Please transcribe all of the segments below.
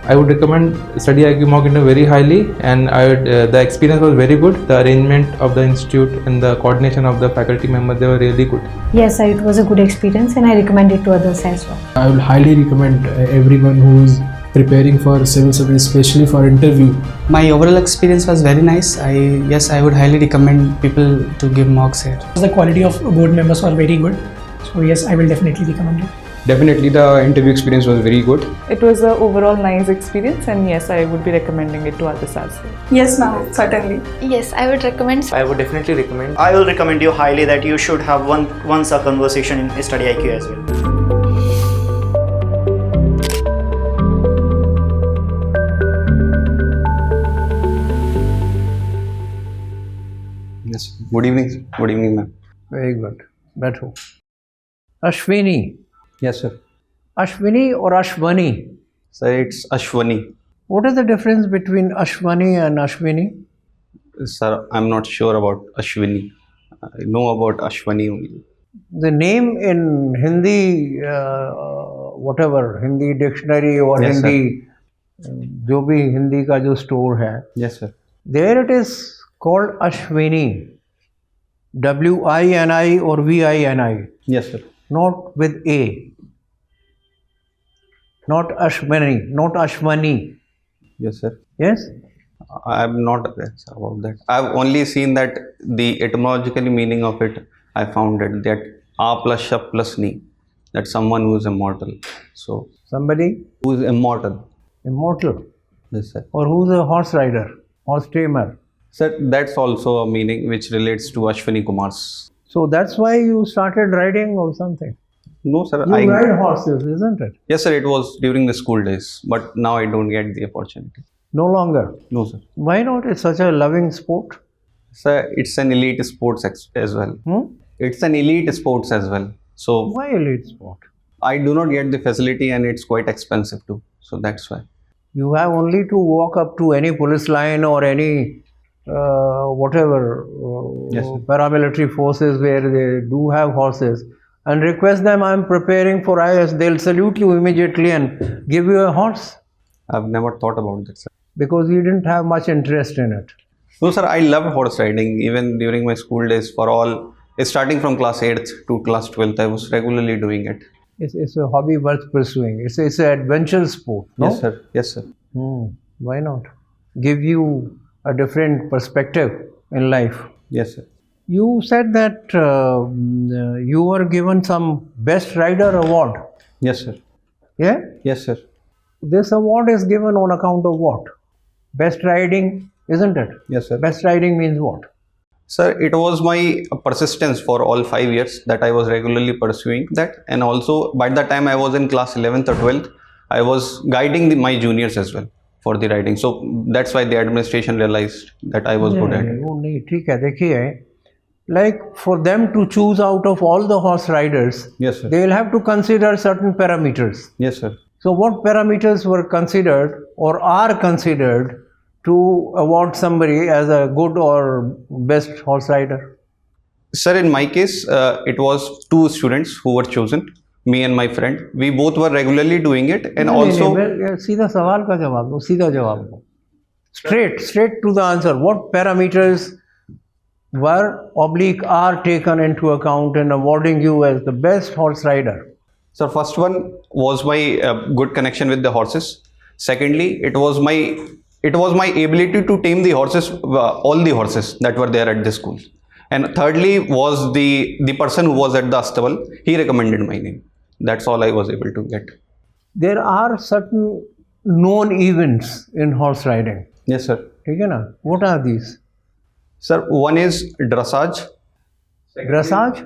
I would recommend StudyIQ mock interview very highly, and the experience was very good. The arrangement of the institute and the coordination of the faculty members, they were really good. Yes, it was a good experience and I recommend it to others as well. I will highly recommend everyone who is preparing for civil service, especially for interview. My overall experience was very nice. I would highly recommend people to give mocks here. The quality of board members were very good. So yes, I will definitely recommend it. Definitely the interview experience was very good. It was an overall nice experience, and yes, I would be recommending it to others as well. Yes, ma'am, certainly. Yes, I would recommend. I would definitely recommend. I will recommend you highly that you should have once a conversation in StudyIQ as well. Yes. Good evening. Good evening, ma'am. Very good. Better. Ashwini. Yes, sir. Ashwini or Ashwani? Sir, it's Ashwani. What is the difference between Ashwani and Ashwini? Sir, I'm not sure about Ashwini. I know about Ashwani only. The name in Hindi, whatever, Hindi dictionary or Yes, Hindi, जो भी हिंदी का जो store है, Yes, sir. there it is called Ashwini, W-I-N-I or V-I-N-I, Yes, sir. not with A, not Ashwani, not Ashwani. Yes, sir. Yes? I'm not aware about that. I've only seen that the etymological meaning of it. I found it that A plus Sh plus Ni, that someone who is immortal. So Somebody who is immortal. immortal, Yes, sir. or who's a horse rider, horse tamer. Sir, that's also a meaning which relates to Ashwani Kumars. So that's why you started riding or something. No, sir. You ride horses, isn't it? Yes, sir. It was during the school days, but now I don't get the opportunity. No longer. No, sir. Why not? It's such a loving sport. Sir, it's an elite sports as well. It's an elite sports as well. So Why elite sport? I do not get the facility, and it's quite expensive too. So that's why. You have only to walk up to any police line or any whatever Yes, sir. paramilitary forces where they do have horses and request them, I'm preparing for IAS. They'll salute you immediately and give you a horse I've never thought about that, sir. because you didn't have much interest in it. No, sir. I love horse riding. Even during my school days, starting from class 8th to class 12th, I was regularly doing it. It's a hobby worth pursuing. It's an adventure sport. No? Yes, sir. Yes, sir. Why not? Give you a different perspective in life. Yes, sir. You said that you were given some Best Rider award. Yes, sir. Yeah? Yes, sir. This award is given on account of what? Best riding, isn't it? Yes, sir. Best riding means what? Sir, it was my persistence for all 5 years that I was regularly pursuing that, and also by the time I was in class 11th or 12th, I was guiding my juniors as well for the riding. So that's why the administration realized that I was good at it. वो नहीं ठीक है देखिए like for them to choose out of all the horse riders, Yes, sir. they will have to consider certain parameters. Yes, sir. So what parameters were considered or are considered to award somebody as a good or best horse rider? Sir, in my case, it was 2 students who were chosen, me and my friend. We both were regularly doing it, and सीधा सवाल का जवाब दो, सीधा जवाब दो. Straight to the answer. What parameters were are taken into account in awarding you as the best horse rider? So first one was my good connection with the horses. Secondly, it was my ability to tame the horses, all the horses that were there at the school. And thirdly was the person who was at the Astable. He recommended my name. That's all I was able to get. There are certain known events in horse riding. Yes, sir. ठीक है ना? What are these? Sir, one is dressage. Dressage?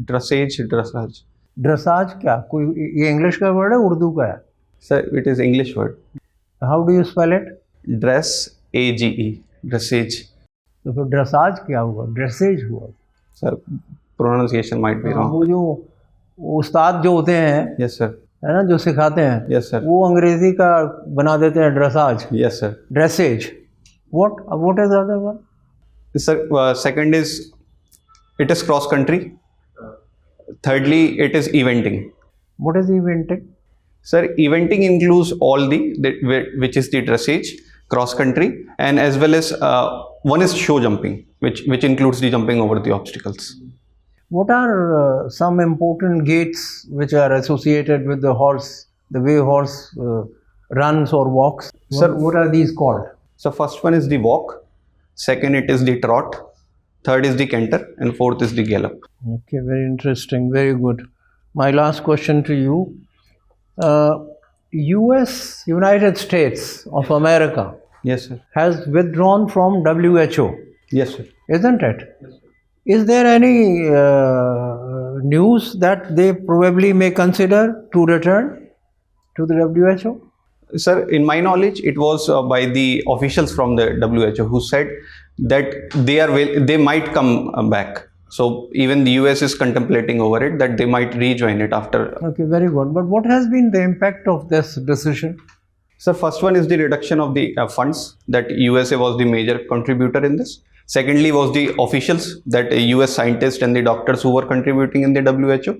Dressage. Dressage क्या? कोई ये English का word है उर्दू का है? Sir, it is English word. How do you spell it? Dress, A-G-E. Dressage. तो फिर ड्रेसाज क्या हुआ? ड्रेसेज हुआ. Sir, pronunciation might be wrong. वो जो उस्ताद जो होते हैं, Yes, sir. है ना, जो सिखाते हैं, Yes, sir. वो अंग्रेजी का बना देते हैं dressage. Yes, sir. Dressage. What is the other one? Sir, second is it is cross country. Thirdly, it is eventing. What is eventing? Sir, eventing includes all which is the dressage, cross country, and as well as one is show jumping, which includes the jumping over the obstacles. What are some important gaits which are associated with the horse, the way horse runs or walks? Sir, What are these called? So first one is the walk, second it is the trot, third is the canter, and fourth is the gallop. Okay, very interesting, very good. My last question to you. United States of America Yes, sir. has withdrawn from WHO, Yes, sir. isn't it? Is there any news that they probably may consider to return to the WHO? Sir, in my knowledge, it was by the officials from the WHO who said that they might come back. So even the US is contemplating over it, that they might rejoin it after. Okay, very good. But what has been the impact of this decision? So first one is the reduction of the funds, that USA was the major contributor in this. Secondly was the officials, that US scientists and the doctors who were contributing in the WHO.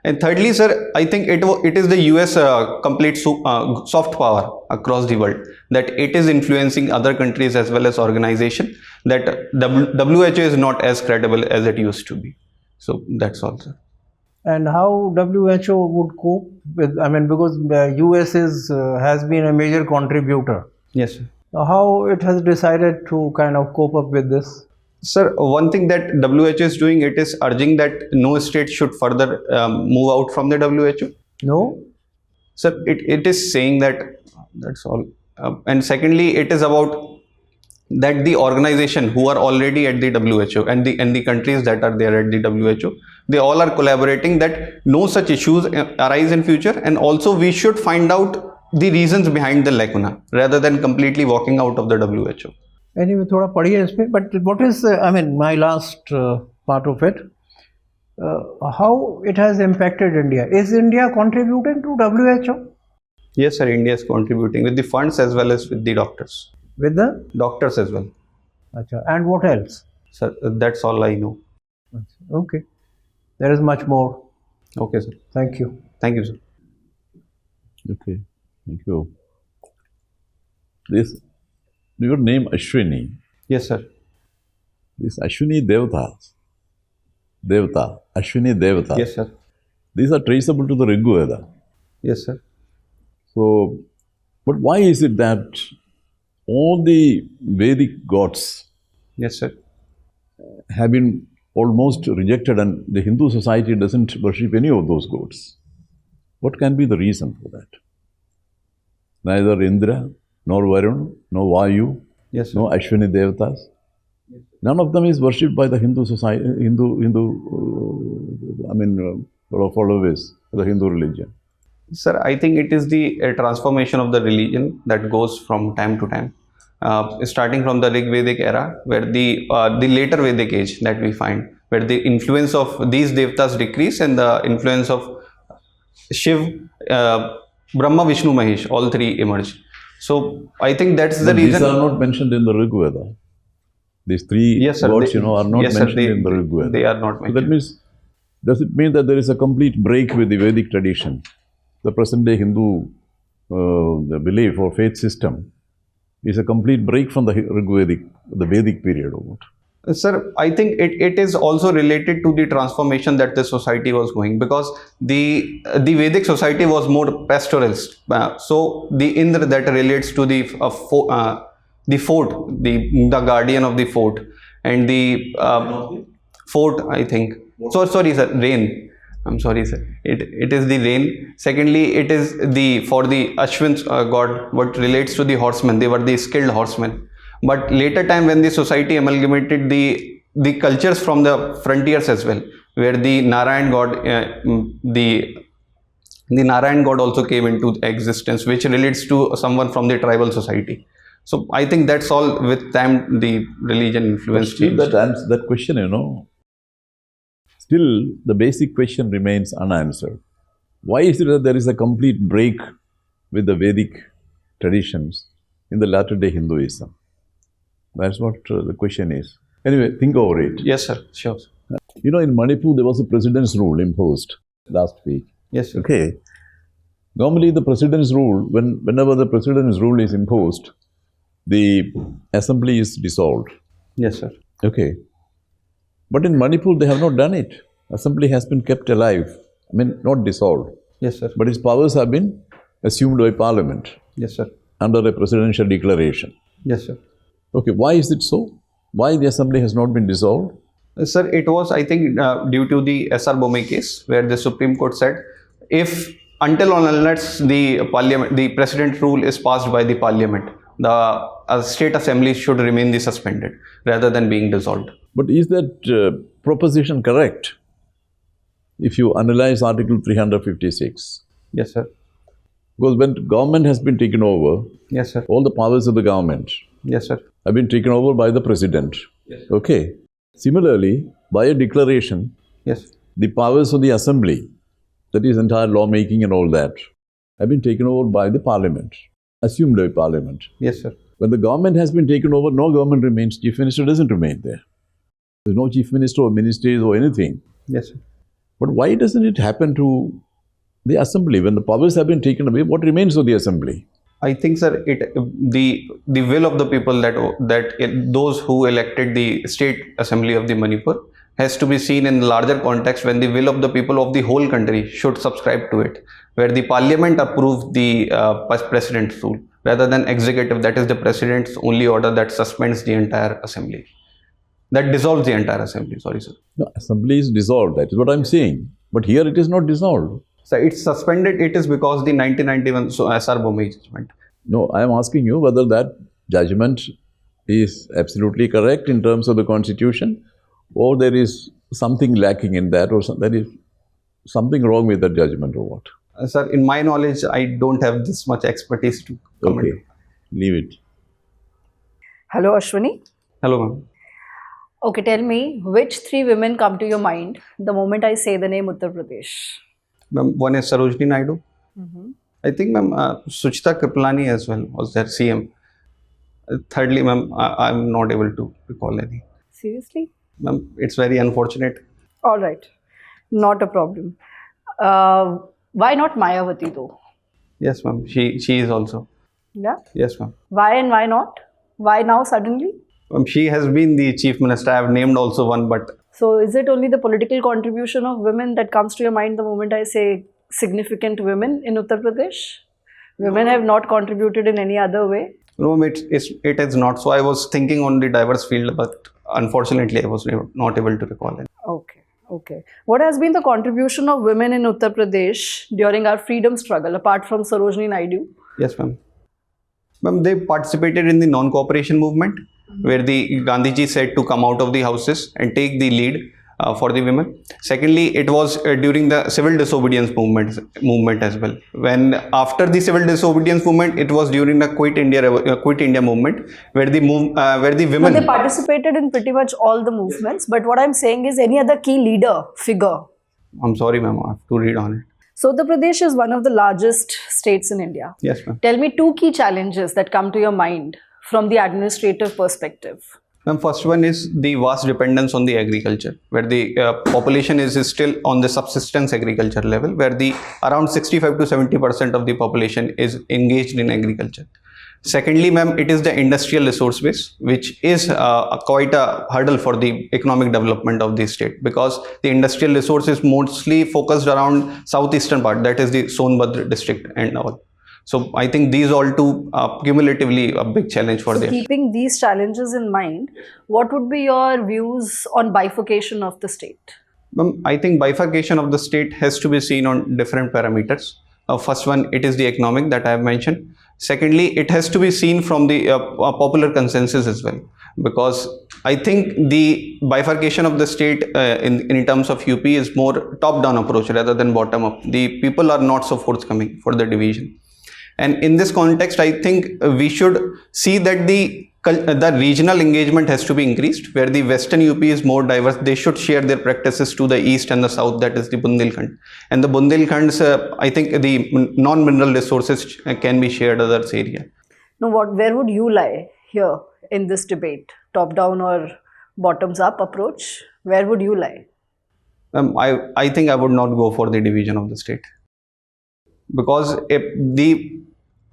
And thirdly, sir, I think it is the US complete soft power across the world, that it is influencing other countries as well as organization, that WHO is not as credible as it used to be. So that's all, sir. And how WHO would cope with, because the US has been a major contributor. Yes, sir. How it has decided to kind of cope up with this? Sir, one thing that WHO is doing, it is urging that no state should further move out from the WHO. No? Sir, it is saying that, that's all. And secondly, it is about that the organization who are already at the WHO and the countries that are there at the WHO, they all are collaborating that no such issues arise in future, and also we should find out the reasons behind the lacuna rather than completely walking out of the WHO. Anyway, thoda padhiye ispe, but what is, my last part of it, how it has impacted India? Is India contributing to WHO? Yes, sir, India is contributing with the funds as well as with the doctors. With the? Doctors as well. Achha. And what else? Sir, that's all I know. Okay. There is much more. Okay, sir. Thank you. Thank you, sir. Okay, thank you. Your name Ashwani. Yes, sir. This Ashwani Ashwani Devata. Yes, sir. These are traceable to the Rig Veda. Yes, sir. So, but why is it that all the Vedic gods, yes, sir, have been almost rejected, and the Hindu society doesn't worship any of those gods? What can be the reason for that? Neither Indra, nor Varun, nor Vayu, yes, sir, no Ashwani Devatas. None of them is worshipped by the Hindu society, followers of the Hindu religion. Sir, I think it is the transformation of the religion that goes from time to time. Starting from the Rig Vedic era, where the later Vedic age that we find, where the influence of these Devatas decrease and the influence of Shiv, Brahma, Vishnu, Mahesh, all three emerge. So I think that's the reason. These are not mentioned in the Rig Veda. These three yes, sir, gods, are not mentioned in the Rig Veda. They are not mentioned. So that means, does it mean that there is a complete break with the Vedic tradition? The present day Hindu the belief or faith system is a complete break from the Vedic period or what? Sir, I think it is also related to the transformation that the society was going, because the Vedic society was more pastoralist. So the Indra that relates to the fort, the guardian of the fort, and the fort, I think. So sorry, sir, rain. I'm sorry, sir. It is the rain. Secondly, it is for the Ashwin's god, what relates to the horsemen. They were the skilled horsemen. But later time, when the society amalgamated the cultures from the frontiers as well, where the Narayan god, the Narayan god also came into existence, which relates to someone from the tribal society. So I think that's all. With time, the religion influence changed. That question, still the basic question remains unanswered. Why is it that there is a complete break with the Vedic traditions in the latter-day Hinduism? That's what the question is. Anyway, think over it. Yes, sir. Sure. In Manipur, there was a president's rule imposed last week. Yes, sir. Okay. Normally, the president's rule, whenever the president's rule is imposed, the assembly is dissolved. Yes, sir. Okay. But in Manipur, they have not done it. Assembly has been kept alive. I mean, not dissolved. Yes, sir. But its powers have been assumed by parliament. Yes, sir. Under a presidential declaration. Yes, sir. Okay, why is it so? Why the assembly has not been dissolved? Sir, it was, I think, due to the SR Bomay case, where the Supreme Court said, if until or unless the president rule is passed by the parliament, the state assembly should remain suspended rather than being dissolved. But is that proposition correct? If you analyze Article 356. Yes, sir. Because when government has been taken over, yes, sir, all the powers of the government, yes, sir, have been taken over by the president. Yes. Okay. Similarly, by a declaration, yes, the powers of the assembly, that is entire lawmaking and all that, have been taken over by the parliament, assumed by parliament. Yes, sir. When the government has been taken over, no government remains. Chief minister doesn't remain there. There's no chief minister or ministers or anything. Yes, sir. But why doesn't it happen to the assembly? When the powers have been taken away, what remains of the assembly? I think, sir, the will of the people that those who elected the state assembly of the Manipur has to be seen in the larger context, when the will of the people of the whole country should subscribe to it, where the parliament approved the president's rule rather than executive, that is the president's only order that suspends the entire assembly, that dissolves the entire assembly. Sorry, sir. No, assembly is dissolved. That is what I'm saying. But here it is not dissolved. So it's suspended. It is because the 1991 SR Bomay judgment. No, I am asking you whether that judgment is absolutely correct in terms of the constitution, or there is something lacking in that, or there is something wrong with that judgment, or what? Sir, in my knowledge, I don't have this much expertise to comment. Okay, leave it. Hello, Ashwani. Hello, ma'am. Okay, tell me, which three women come to your mind the moment I say the name Uttar Pradesh? Ma'am, one is Sarojini Naidu. I think, ma'am, Suchita Kripalani as well was their CM. Thirdly, ma'am, I'm not able to recall any. Seriously? Ma'am, it's very unfortunate. All right, not a problem. Why not Mayawati though? Yes, ma'am, she is also. Yeah? Yes, ma'am. Why and why not? Why now suddenly? She has been the chief minister. I have named also one, but... So is it only the political contribution of women that comes to your mind the moment I say significant women in Uttar Pradesh? Women have not contributed in any other way? No, it is not. So I was thinking on the diverse field, but unfortunately I was not able to recall it. Okay, okay. What has been the contribution of women in Uttar Pradesh during our freedom struggle, apart from Sarojini Naidu? Yes, ma'am. Ma'am, they participated in the non-cooperation movement, where the Gandhiji said to come out of the houses and take the lead for the women. Secondly, it was during the civil disobedience movement as well. When after the civil disobedience movement, it was during the Quit India movement, where the women. So they participated in pretty much all the movements. But what I'm saying is, any other key leader figure? I'm sorry, ma'am. I have to read on it. So Uttar Pradesh is one of the largest states in India. Yes, ma'am. Tell me two key challenges that come to your mind from the administrative perspective. Ma'am, first one is the vast dependence on the agriculture, where the population is still on the subsistence agriculture level, where the around 65 to 70% of the population is engaged in agriculture. Secondly, ma'am, it is the industrial resource base, which is quite a hurdle for the economic development of the state, because the industrial resource is mostly focused around southeastern part, that is the Sonbhadra district and all. So I think these all two cumulatively a big challenge for them. Keeping these challenges in mind, what would be your views on bifurcation of the state? I think bifurcation of the state has to be seen on different parameters. First one, it is the economic that I have mentioned. Secondly, it has to be seen from the popular consensus as well, because I think the bifurcation of the state in terms of UP is more top-down approach rather than bottom-up. The people are not so forthcoming for the division. And in this context, I think we should see that the regional engagement has to be increased, where the western UP is more diverse. They should share their practices to the east and the south, that is the Bundelkhand. And the Bundelkhand's, I think the non-mineral resources can be shared other area. Now, where would you lie here in this debate? Top-down or bottoms-up approach? Where would you lie? I think I would not go for the division of the state. because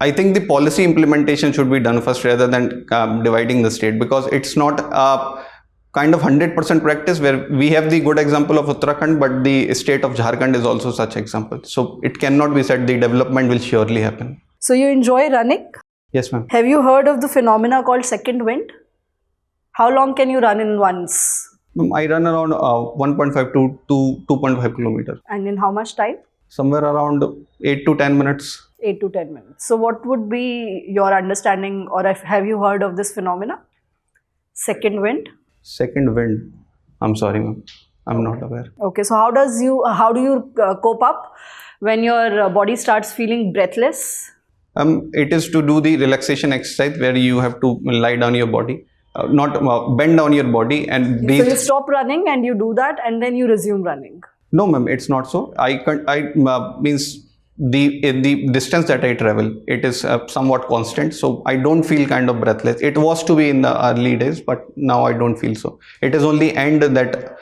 I think the policy implementation should be done first rather than dividing the state, because it's not a kind of 100% practice where we have the good example of Uttarakhand, but the state of Jharkhand is also such example. So it cannot be said the development will surely happen. So you enjoy running? Yes, ma'am. Have you heard of the phenomena called second wind? How long can you run in once? I run around 1.5 to 2.5 kilometers. And in how much time? Somewhere around 8 to 10 minutes. 8 to 10 minutes. So what would be your understanding, or have you heard of this phenomena? Second wind? Second wind. I'm sorry, ma'am. I'm not aware. Okay, so how do you cope up when your body starts feeling breathless? It is to do the relaxation exercise where you have to lie down your body, not bend down your body and breathe. So you stop running and you do that and then you resume running. No, ma'am, it's not so. Means the distance that I travel, it is somewhat constant, so I don't feel kind of breathless. It was to be in the early days, but now I don't feel so. It is only that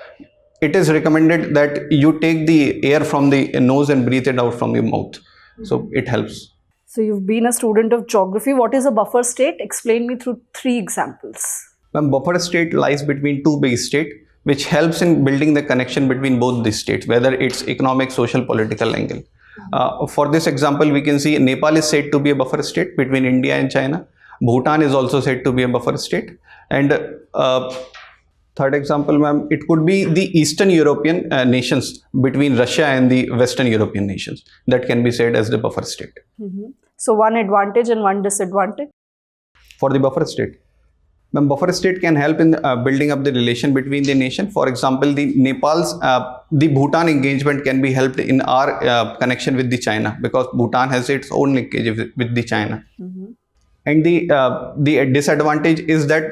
it is recommended that you take the air from the nose and breathe it out from your mouth. So it helps. So you've been a student of geography. What is a buffer state? Explain me through 3 examples. Buffer state lies between two base states, which helps in building the connection between both these states, whether it's economic, social, political angle. For this example, we can see Nepal is said to be a buffer state between India and China. Bhutan is also said to be a buffer state. And third example, ma'am, it could be the Eastern European nations between Russia and the Western European nations. That can be said as the buffer state. So one advantage and one disadvantage? For the buffer state, ma'am, buffer state can help in building up the relation between the nation. For example, the Bhutan engagement can be helped in our connection with the China, because Bhutan has its own linkage with the China. And the disadvantage is that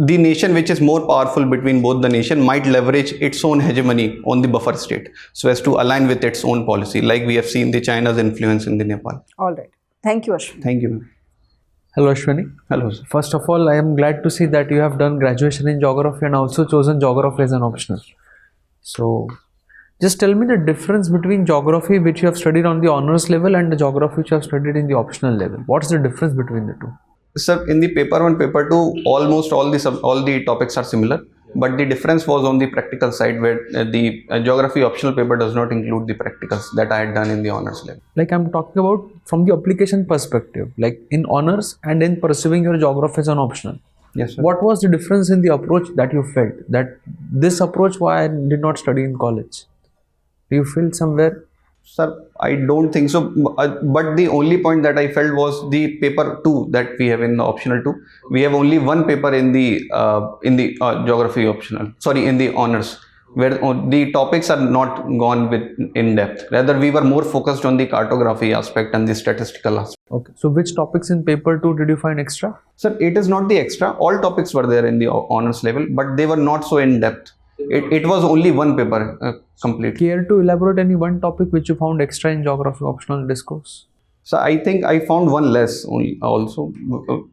the nation which is more powerful between both the nation might leverage its own hegemony on the buffer state so as to align with its own policy, like we have seen the China's influence in the Nepal. All right. Thank you, Ashwani. Thank you, ma'am. Hello, Ashwani. Hello, sir. First of all, I am glad to see that you have done graduation in geography and also chosen geography as an optional. So, just tell me the difference between geography which you have studied on the honors level and the geography which you have studied in the optional level. What's the difference between the two? Sir, in the paper 1, paper 2, almost all the topics are similar, but the difference was on the practical side, where the geography optional paper does not include the practicals that I had done in the honors level. Like I'm talking about from the application perspective, like in honors and in pursuing your geography as an optional. Yes, sir. What was the difference in the approach that you felt, that this approach why I did not study in college? Do you feel somewhere? Sir, I don't think so. But the only point that I felt was the paper 2 that we have in the optional 2. We have only one paper in the geography optional. Sorry, in the honors, where the topics are not gone with in depth. Rather, we were more focused on the cartography aspect and the statistical aspect. Okay. So, which topics in paper 2 did you find extra? Sir, it is not the extra. All topics were there in the honors level, but they were not so in depth. It was only one paper complete. Care to elaborate any one topic which you found extra in geography optional discourse? So I think I found one less only also.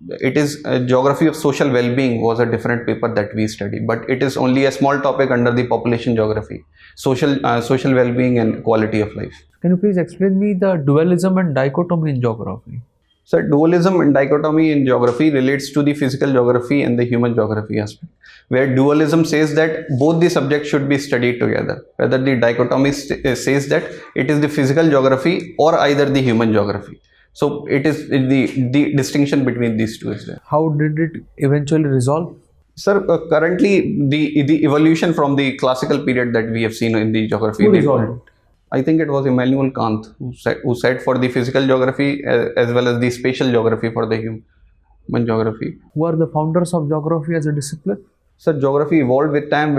It is geography of social well-being was a different paper that we studied, but it is only a small topic under the population geography, social well-being and quality of life. Can you please explain me the dualism and dichotomy in geography? So dualism and dichotomy in geography relates to the physical geography and the human geography aspect, where dualism says that both the subjects should be studied together, whether the dichotomy says that it is the physical geography or either the human geography. So it is the distinction between these two is there. How did it eventually resolve? Sir, currently the evolution from the classical period that we have seen in the geography. Who resolved it? I think it was Immanuel Kant who said for the physical geography as well as the spatial geography for the human geography. Who are the founders of geography as a discipline? So geography evolved with time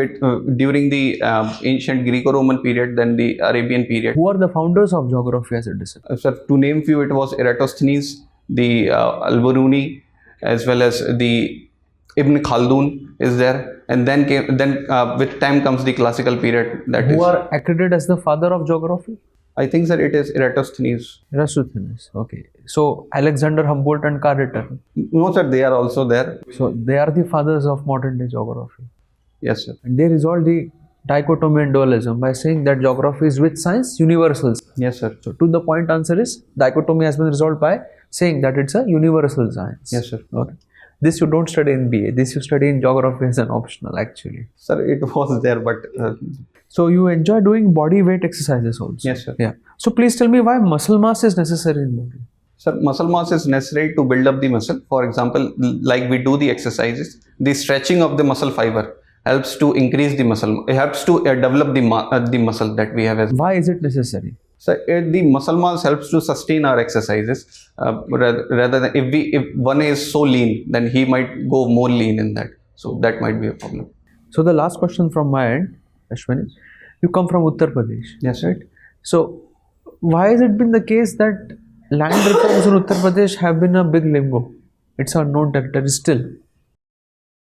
during the ancient Greco-Roman period, then the Arabian period. Who are the founders of geography as a discipline? Sir, to name few, it was Eratosthenes, the Al-Biruni, as well as the Ibn Khaldun is there, and then with time comes the classical period. Who are accredited as the father of geography? I think that it is Eratosthenes. Eratosthenes, okay. So Alexander Humboldt and Karl Ritter? No, sir, they are also there. So they are the fathers of modern day geography. Yes, sir. And they resolved the dichotomy and dualism by saying that geography is which science? Universal. Yes, sir. So to the point answer is dichotomy has been resolved by saying that it's a universal science. Yes, sir. Okay. This you don't study in BA. This you study in geography as an optional actually. Sir, it was there, but so you enjoy doing body weight exercises also? yes, sir. Yeah. So please tell me why muscle mass is necessary in body? Sir, muscle mass is necessary to build up the muscle. For example, like we do the exercises, the stretching of the muscle fiber helps to increase the muscle. It helps to develop the muscle that we have. Why is it necessary? So the muscle mass helps to sustain our exercises. Rather than if one is so lean, then he might go more lean in that. So that might be a problem. So the last question from my end, Ashwani, you come from Uttar Pradesh. Yes, right? So why has it been the case that land reforms in Uttar Pradesh have been a big limbo? It's a known territory still.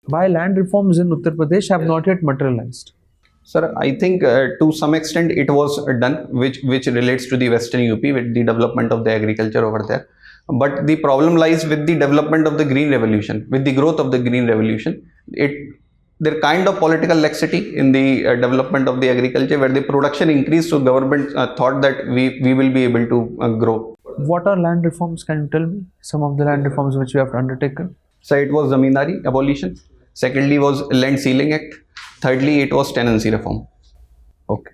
Why land reforms in Uttar Pradesh have not yet materialized? Sir, I think to some extent it was done, which relates to the Western UP with the development of the agriculture over there. But the problem lies with the development of the Green Revolution, with the growth of the Green Revolution. There kind of political laxity in the development of the agriculture, where the production increased, so government thought that we will be able to grow. What are land reforms? Can you tell me some of the land reforms which you have undertaken? So it was Zamindari abolition. Secondly was Land Ceiling Act. Thirdly, it was tenancy reform. Okay.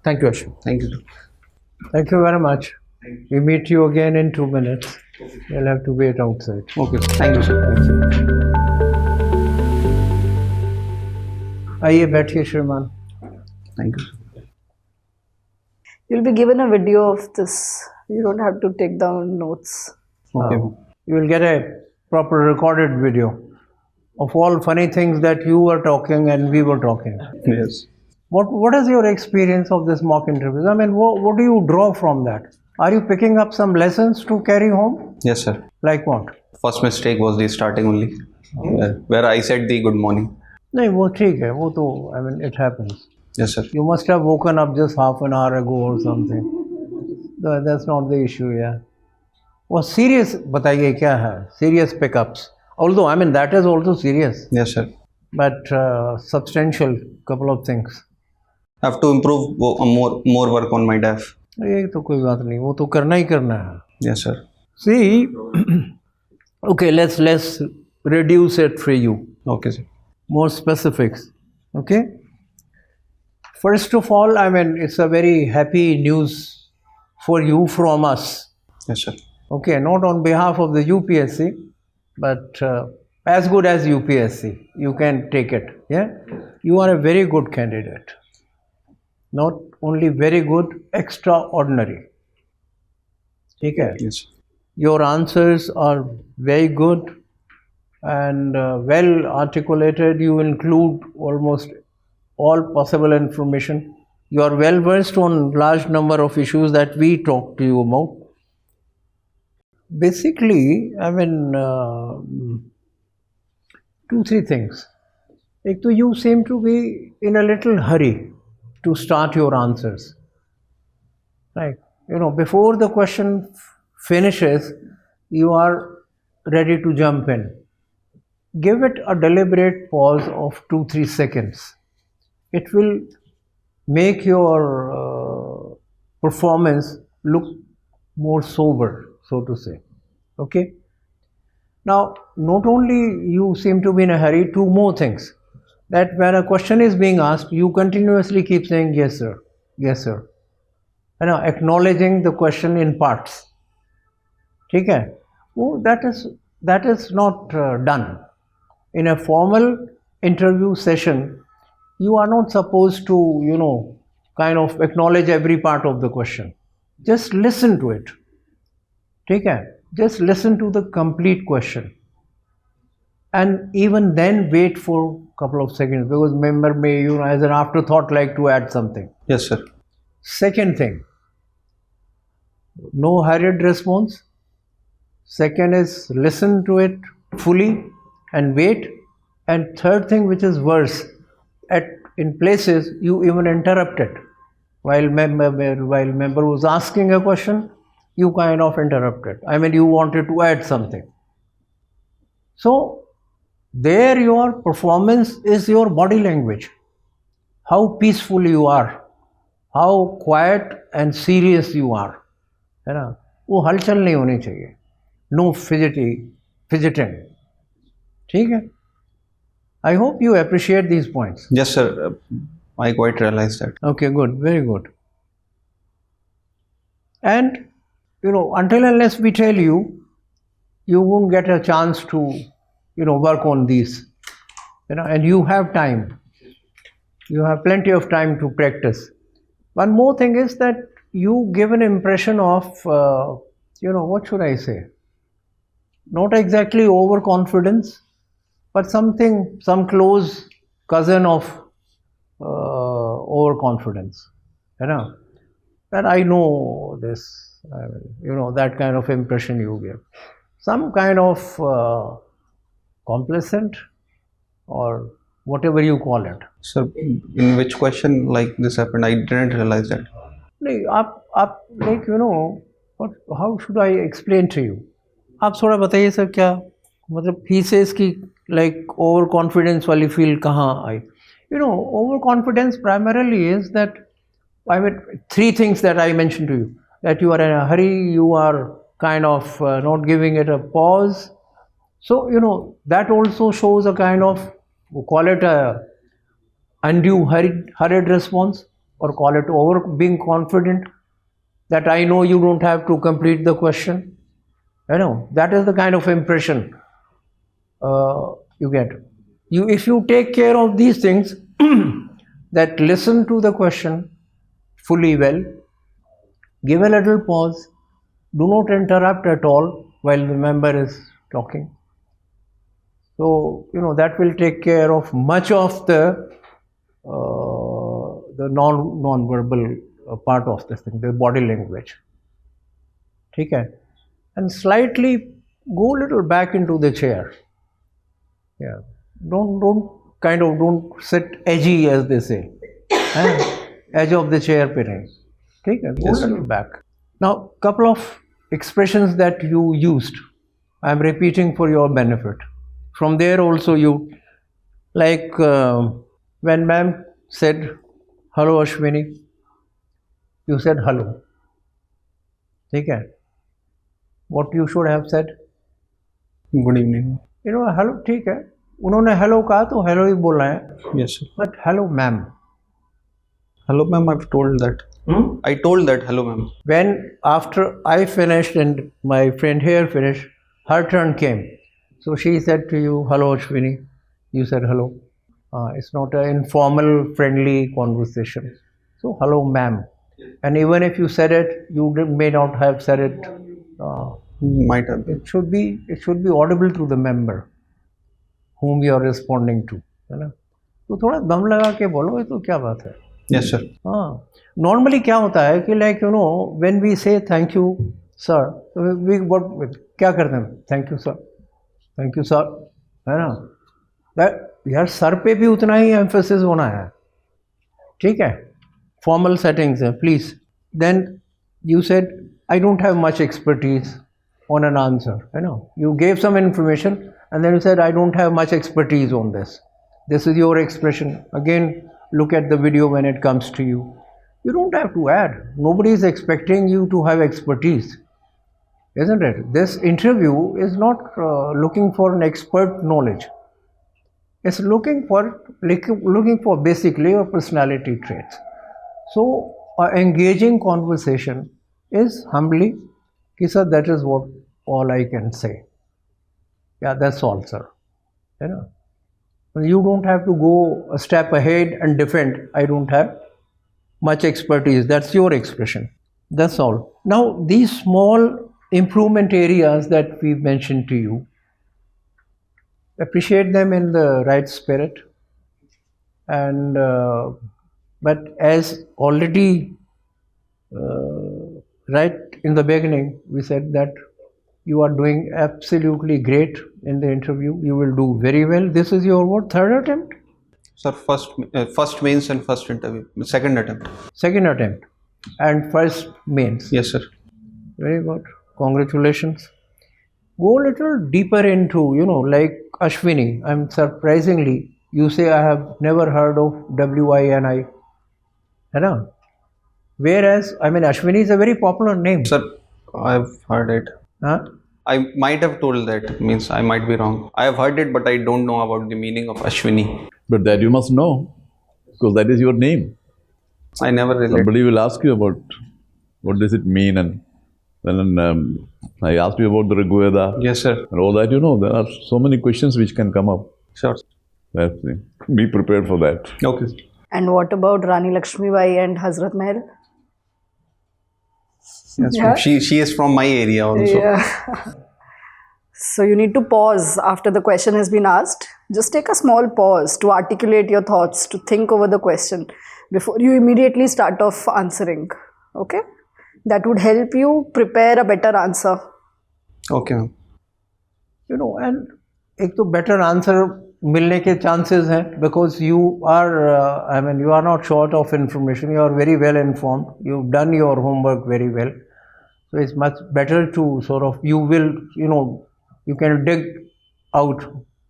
Thank you, Ashwani. Thank you. Thank you very much. We meet you again in 2 minutes. You'll have to wait outside. Okay. Thank you, sir. Thank you. आइए बैठिए श्रीमान. Thank you. You'll be given a video of this. You don't have to take down notes. Okay. You will get a proper recorded video of all funny things that you were talking and we were talking. Yes. What is your experience of this mock interviews? I mean, what do you draw from that? Are you picking up some lessons to carry home? Yes, sir. Like what? First mistake was the starting only, where I said the good morning. नहीं वो ठीक है वो तो I mean it happens. Yes, sir. You must have woken up just half an hour ago or something. That's not the issue, yeah. वो serious बताइए क्या है? Serious pickups. Although I mean that is also serious. Yes, sir. But substantial couple of things. I have to improve more work on my DAF. ये तो कोई बात नहीं वो तो करना ही करना है. Yes, sir. See, okay, let's reduce it for you. Okay, sir. More specifics. Okay. First of all, I mean it's a very happy news for you from us. Yes, sir. Okay, not on behalf of the UPSC, but as good as UPSC. You can take it. Yeah, you are a very good candidate. Not only very good, extraordinary. Okay. Yes. Your answers are very good and well articulated. You include almost all possible information. You are well versed on large number of issues that we talked to you about. Basically, I mean, 2-3 things. Like, you seem to be in a little hurry to start your answers. Right? You know, before the question finishes, you are ready to jump in. Give it a deliberate pause of 2-3 seconds. It will make your performance look more sober, so to say. Okay? Now, not only you seem to be in a hurry, 2 more things. That when a question is being asked, you continuously keep saying, yes, sir, yes, sir. You know, acknowledging the question in parts. Okay? Oh, that is not done. In a formal interview session, you are not supposed to, you know, kind of acknowledge every part of the question. Just listen to it. Okay? Just listen to the complete question. And even then wait for a couple of seconds, because member may, you know, as an afterthought like to add something. Yes, sir. Second thing, no hurried response. Second is listen to it fully and wait. And third thing, which is worse, in places you even interrupt it. While member was asking a question, you kind of interrupted. I mean, you wanted to add something. So there your performance is your body language. how peaceful you are, how quiet and serious you are, है ना, वो हलचल नहीं होनी चाहिए, no fidgeting, ठीक है? I hope you appreciate these points. Yes, sir. I quite realize that. Okay, good, very good. And until unless we tell you, you won't get a chance to work on these, and you have time. You have plenty of time to practice. One more thing is that you give an impression of what should I say, not exactly overconfidence, but some close cousin of overconfidence, that I know this, that kind of impression you give, some kind of complacent or whatever you call it. Sir, in which question like this happened? I didn't realize that. How should I explain to you? आप थोड़ा बताइए sir, क्या मतलब he says कि like overconfidence वाली feel कहाँ आई? Overconfidence primarily is that, I mean, three things that I mentioned to you: that you are in a hurry, you are kind of not giving it a pause. So that also shows a kind of, call it a undue hurried response, or call it over being confident that I know you don't have to complete the question. That is the kind of impression you get. If you take care of these things, that listen to the question fully well, give a little pause, do not interrupt at all while the member is talking. So that will take care of much of the non-verbal part of this thing, the body language. Okay? And slightly go a little back into the chair. Yeah. Don't sit edgy, as they say. Edge of the chair pe nahi. Okay? Go a little back. Now, couple of expressions that you used, I am repeating for your benefit. From there also you, like when ma'am said, "Hello Ashwini," you said hello. Okay? What you should have said? Good evening. Hello, ठीक है. उन्होंने hello कहा तो hello ही बोला है. Yes, sir. But hello ma'am. Hello ma'am, I've told that. I told that, hello ma'am. When after I finished and my friend here finished, her turn came. So she said to you, "Hello Ashwini." You said hello. It's not an informal, friendly conversation. So hello ma'am. And even if you said it, you may not have said it. Might have. It should be audible to the member whom you are responding to. तो थोड़ा दम लगा के बोलो, ये तो क्या बात है? Yes, sir. Normally क्या होता है कि when we say thank you sir, we क्या करते हैं? Thank you sir, thank you sir, है ना? यार सर पे भी उतना ही emphasis होना है, ठीक है? Formal settings है, please. Then you said, "I don't have much expertise on an answer." You gave some information and then you said, "I don't have much expertise on this." This is your expression. Again, look at the video when it comes to you. You don't have to add. Nobody is expecting you to have expertise, isn't it? This interview is not looking for an expert knowledge. It's looking for basically your personality traits. So, engaging conversation is humbly, sir, that is what all I can say. Yeah, that's all, sir. You don't have to go a step ahead and defend, "I don't have much expertise." That's your expression. That's all. Now, these small improvement areas that we mentioned to you, appreciate them in the right spirit. And but as already right in the beginning, we said that you are doing absolutely great in the interview. You will do very well. This is your what, third attempt? Sir, first mains and first interview. Second attempt. Second attempt and first mains. Yes, sir. Very good. Congratulations. Go a little deeper into, like Ashwini. I'm surprisingly you say, I have never heard of WINI. है ना? Whereas, I mean, Ashwini is a very popular name. Sir, I've heard it. Huh? I might have told that, means I might be wrong. I have heard it, but I don't know about the meaning of Ashwini. But that you must know, because that is your name. I never related. Somebody will ask you about what does it mean, and then I asked you about the Rigveda. Yes, sir. And all that, you know, there are so many questions which can come up. Sure. Be prepared for that. Okay. And what about Rani Lakshmibai and Hazrat Mahal? Yes, Yeah. she is from my area also. Yeah. So you need to pause after the question has been asked. Just take a small pause to articulate your thoughts, to think over the question before you immediately start off answering. Okay? That would help you prepare a better answer. Okay. You know, and एक तो better answer मिलने के chances हैं, because you are, I mean, you are not short of information. You are very well informed. You've done your homework very well. So it's much better to sort of, you will, you know, you can dig out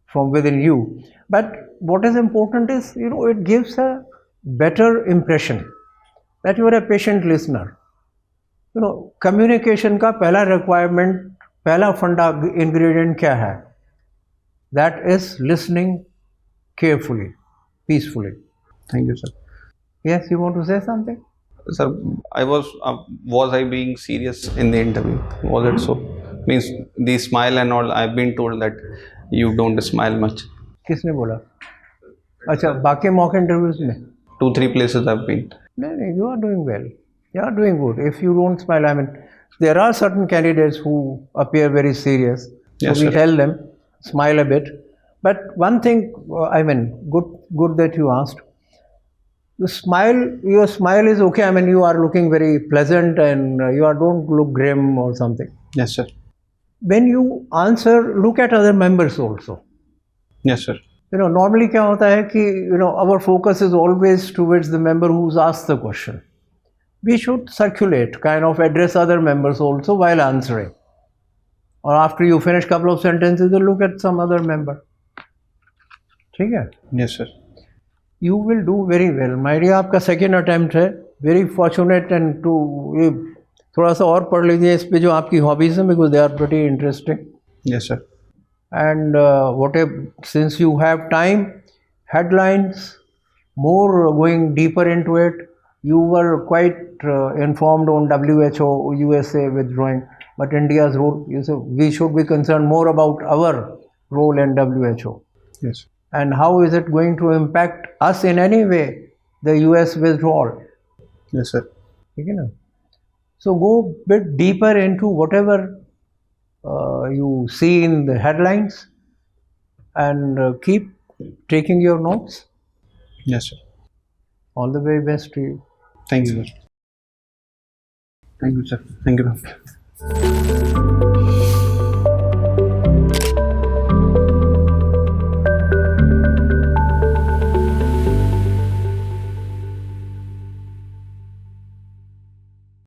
from within you. But what is important is, you know, it gives a better impression that you are a patient listener. You know, communication का पहला requirement, पहला funda ingredient क्या है? That is listening carefully, peacefully. Thank you, sir. Yes, you want to say something? Sir, I was I being serious in the interview? Was it so? Means the smile and all, I've been told that you don't smile much. किसने बोला? अच्छा, बाकी mock interviews में? 2-3 places I've been. No, you are doing well. You are doing good. If you don't smile, I mean, there are certain candidates who appear very serious. Yes, so we sir. tell them, smile a bit. But one thing, I mean, good that you asked. The smile, your smile is okay. I mean, you are looking very pleasant and don't look grim or something. Yes, sir. When you answer, look at other members also. Yes, sir. You know, normally क्या होता है कि, you know, our focus is always towards the member who's asked the question. We should circulate, kind of address other members also while answering. Or after you finish couple of sentences, you look at some other member. ठीक है? Yes, sir. You will do very well. My dear, आपका second attempt है. Very fortunate and to ये थोड़ा सा और पढ़ लीजिए इस पे जो आपकी hobbies हैं, because they are pretty interesting. Yes, sir. And since you have time, headlines, more going deeper into it. You were quite informed on WHO, USA withdrawing, but India's role, you said we should be concerned more about our role in WHO. Yes. And how is it going to impact us in any way, the US withdrawal? Yes, sir. You know? So go a bit deeper into whatever you see in the headlines and keep taking your notes. Yes, sir. All the very best to you. Thank you, sir. Thank you, sir. Thank you, ma'am.